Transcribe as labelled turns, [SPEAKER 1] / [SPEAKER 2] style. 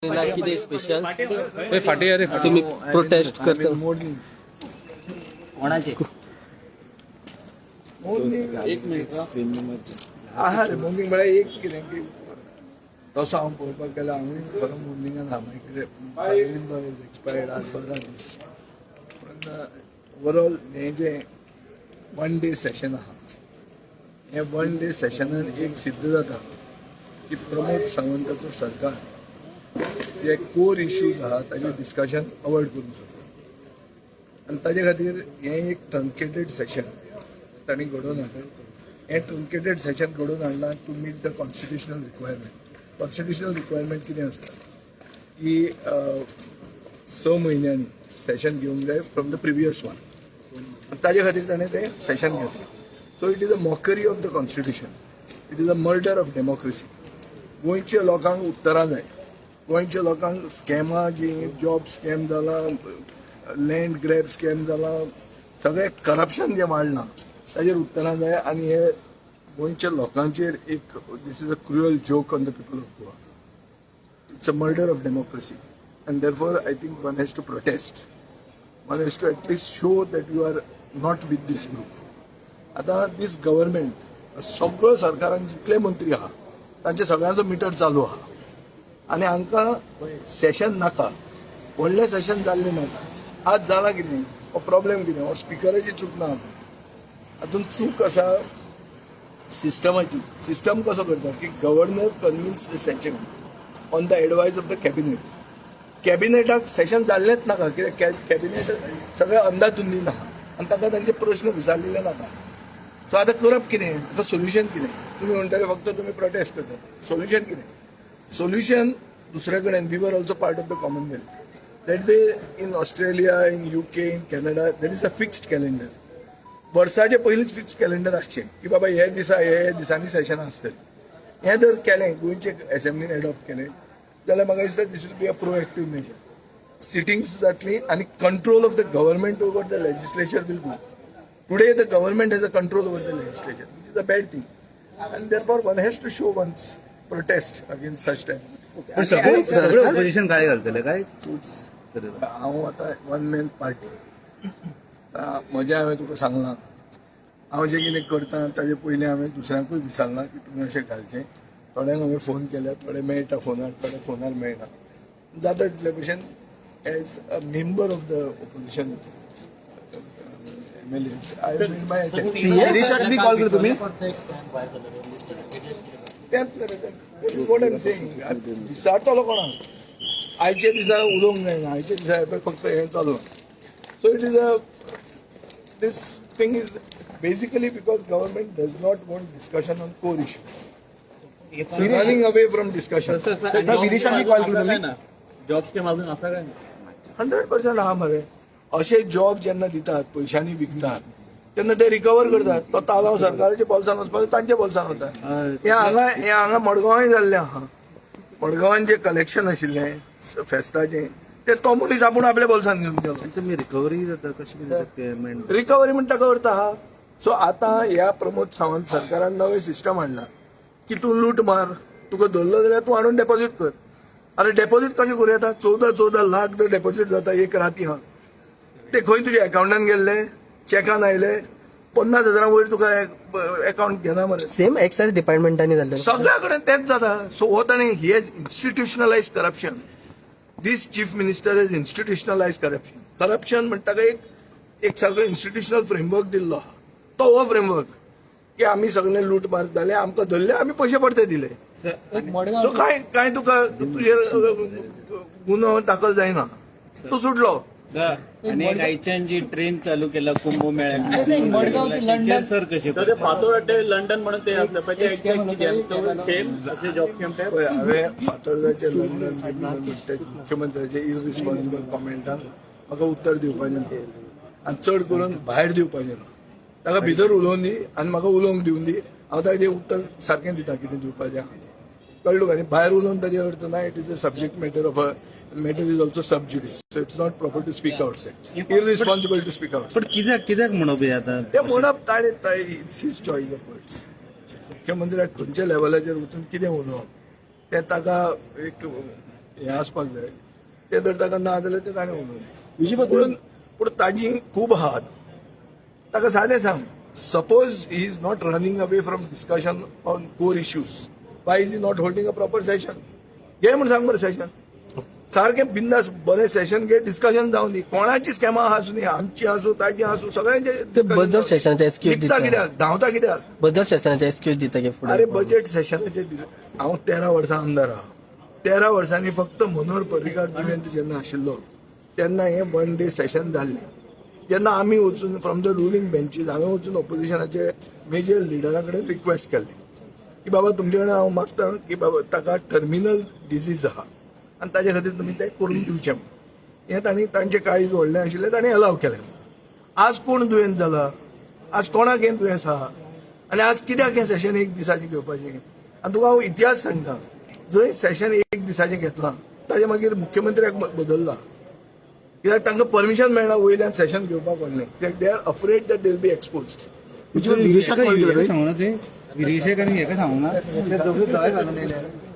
[SPEAKER 1] किती स्पेशल
[SPEAKER 2] फाटी अरे
[SPEAKER 1] तुम्ही प्रोटेस्ट करता
[SPEAKER 3] कोणाचे
[SPEAKER 2] एक मिनिट
[SPEAKER 4] आहार मोर्निंग म्हळ्यार एक कितें की तसो हांव पळोवपाक गेल्यार हांवूय खरो मोर्निंगान आहा मागीर कितें एक्सपायर्ड आज 12 दीस पण ओवरऑल हें जें 1 डे सेशन आहा हे 1 डे सेशनान एक सिद्ध जाता की प्रमोद सावंताचो सरकार जे कोर इश्यूज आहा ताजेर डिस्कशन अवॉयड करूंक शकता आनी ताजे खातीर हें एक ट्रंकेटेड सेशन तांणी घडोवन हाडलें हें ट्रंकेटेड सेशन घडोवन हाडलां to meet the constitutional requirement constitutional requirement कितें आसता की 6 म्हयन्यांनी सेशन घेवंक जाय फ्रॉम द प्रिवियस वन आनी ताजे खातीर ताणें तें सेशन घेतलें so it is a mockery of the constitution it is a murder of democracy गोंयच्या लोकांक उतरां जाय गोंयच्या लोकांक स्कॅमां जी जॉब स्कॅम जाला लँड ग्रॅब स्कॅम जाला सगळें करप्शन जें वाडलां ताजेर उतरां जाय आनी हे गोंयच्या लोकांचेर एक this is a cruel joke on the people of Goa it's a murder of democracy and therefore I think one has to protest one has to at least show that you are not with this group आतां this government सगळो सरकारान जितले मंत्री आहा तांचे सगळ्यांचो metre चालू आहा आनी हांकां सेशन नाका व्हडलें सेशन जाल्लें नाका आज जाला कितें हो प्रॉब्लेम कितें हो स्पिकराची चूक ना हातूंत चूक आसा सिस्टमाची सिस्टम कसो करता की governor convenes the session on the advice of the कॅबिनेटाक सेशन जाल्लेंच नाका कित्याक कॅबिनेट सगळें अंदाधुंदीन आहा आनी ताका तांचे प्रश्न विचारलेले नाका सो आतां करप कितें ताका सोल्युशन कितें तुमी म्हणटाले फक्त तुमी प्रोटेस्ट करता सोल्युशन कितें सोल्युशन दुसरे कडेन we were also part of the Commonwealth that way in Australia in UK in Canada there is a fixed calendar वर्साचे पयलींच फिक्स कॅलेंडर आसचें की बाबा हे दिसांनी सेशनां आसतलीं हें जर केलें गोंयचे एसेंब्लीन एडॉप्ट केलें जाल्यार म्हाका दिसता this will be a proactive measure sittings जातली आनी control of the government over the legislature will go today the government has a control over the legislature which is a bad thing and therefore one has to show one's protest against such type
[SPEAKER 3] सगळे opposition काय घालतले काय
[SPEAKER 4] हांव आतां one man party म्हजें हांवें तुका सांगलां हांव जें कितें करता ताजे पयलीं हांवें दुसऱ्यांकूय विचारलां की तुमी अशें घालचें थोड्यांक हांवें फोन केल्या थोडे मेळटा फोनार थोडे फोनार मेळना जाता तितले भशेन as a member of the opposition MLA I made my
[SPEAKER 3] be call केला तुम्ही
[SPEAKER 4] विचारतलो कोणाक आयचे दिसा उलोवंक जायना आयचे दिसा फक्त हें चालू so it is a this thing is basically because government does not want discussion on core issues. It's running away from discussion.
[SPEAKER 2] Jobs के मागून असा काय
[SPEAKER 4] 100% हा मरे असे जॉब जेन्ना दितात पयशांनी विकतात तेन्ना ते रिकवर करतात तो तालाव सरकाराच्या बोल्सान वचपाक तांच्या बोल्सान वता हे हांगा मडगांवांय जाल्लें आहा मडगांवान जे कलेक्शन आशिल्लें फेस्ताचें ते तो मनीस आपूण आपल्या बोल्सान घेवन गेलो
[SPEAKER 3] तुम्ही रिकव्हरी जाता कशी पेमेंट
[SPEAKER 4] रिकवरी म्हणटा ताका अर्थ आहा सो आतां ह्या प्रमोद सावंत सरकारान नवें सिस्टम हाडला की तूं लूट मार तुका धरलो जाल्यार तूं हाडून डेपॉझीट कर आरे डेपॉझीट कशें करूं येता 14 लाख जर डेपॉझीट जाता एक राती हा ते खंय तुज्या अकाउंटान गेल्ले चॅकान आयले 50,000 वयर तुका अकाउंट घेना मरे
[SPEAKER 1] सेम एक्साइज डिपार्टमेंटांनी जाल्लें
[SPEAKER 4] सगळ्या कडेन तेंच जाता सो हो ताणें he has institutionalise corruption This chief minister has institutionalized corruption. Corruption म्हणटा एक सारको इन्स्टिट्युशनल फ्रेमवर्क दिल्लो आहा तो हो फ्रेमवर्क की आमी सगळे लूट मार जाले आमकां धरले आमी पयशे परते दिले सो काय तुका तुजेर गुन्हो दाखल जायना तूं सुटलो
[SPEAKER 5] आणि आयच्यान जी ट्रेन चालू केला कुंभमेळ्यात सर कशी
[SPEAKER 2] फातोर्डे लंडन म्हणून ते असलं पण ते जॉब कॅम्प आहे
[SPEAKER 4] हांवें फातोर्डाचे लंडन मुख्यमंत्र्याचे इररिस्पॉन्सिबल कॉमेंटान म्हाका उत्तर दिवपाचें ना आनी चड करून भायर दिवपाचें ना ताका भितर उलोवन दी आनी म्हाका उलोवंक दिवन दी हांव ताचें उत्तर सारकें दिता कितें दिवपाचें आहा कळ्ळो आनी भायर उलोवन ताजे अर्थ ना it is a subject matter of a matter is also sub judice so it's not proper to speak outside irresponsible to speak outside
[SPEAKER 3] पण कित्याक म्हणप हे आता
[SPEAKER 4] ते म्हणप ताणें it's his choice of words मुख्यमंत्र्याक खंयच्या लेवलाचेर वचून कितें उलोवप तें ताका एक हें आसपाक जाय ते जर ताका ना जाल्यार ते ताणें उलोवंक पूण ताजी खूब आहात ताका सादें सांग suppose he is not running away from discussion on core issues Y is he not holding a proper session घे म्हणून सांग बरं सेशन सारकें बिंदास बरें सेशन घे डिस्कशन जावन दी कोणाची स्कॅमां आसूं दी आमची आसूं ताजी आसूं
[SPEAKER 1] ते
[SPEAKER 4] सगळ्यांचे
[SPEAKER 1] बजट सेशनाचे एक्सक्यूज
[SPEAKER 4] निघता
[SPEAKER 1] दिता
[SPEAKER 4] कित्याक धांवता कित्याक
[SPEAKER 1] बजट सेशनाचे एक्सक्यूज दिता की
[SPEAKER 4] अरे
[SPEAKER 1] फुडें
[SPEAKER 4] बजेट सेशनाचे हांव 13 वर्सां आमदार आहा 13 वर्सांनी फक्त मनोहर पर्रीकार दुयेंत जेन्ना आशिल्लो तेन्ना हें 1 डे सेशन जाल्लें जेन्ना आमी वचून फ्रॉम द रुलींग बेंचीस हांवें वचून ऑपोजिशनाचे मेजर लिडरा कडेन रिक्वेस्ट केल्ली की बाबा तुमचे कडेन हांव मागतां की बाबा ताका टर्मिनल डिजीज आहा आनी ताचे खातीर तुमी तें करून दिवचें हें तांणी तांचें काळीज व्हडलें आशिल्लें तांणी अलाव केलें आज कोण दुयेंत जाला आज कोणाक हें दुयेंस आहा आनी आज कित्याक हें सेशन एक दिसाचें घेवपाचें आनी तुका हांव इतिहास सांगता जंय सेशन एक दिसाचें घेतलां ताजे मागीर मुख्यमंत्र्याक बदलला कित्याक तांकां परमिशन मेळना वयल्यान सेशन घेवपाक व्हडलें कित्याक they are afraid that they will be exposed
[SPEAKER 3] विरेशाक सांगू ना ते विरेशाक आनी हेका सांगू ना ते दोगूय दोगांय घालून येयले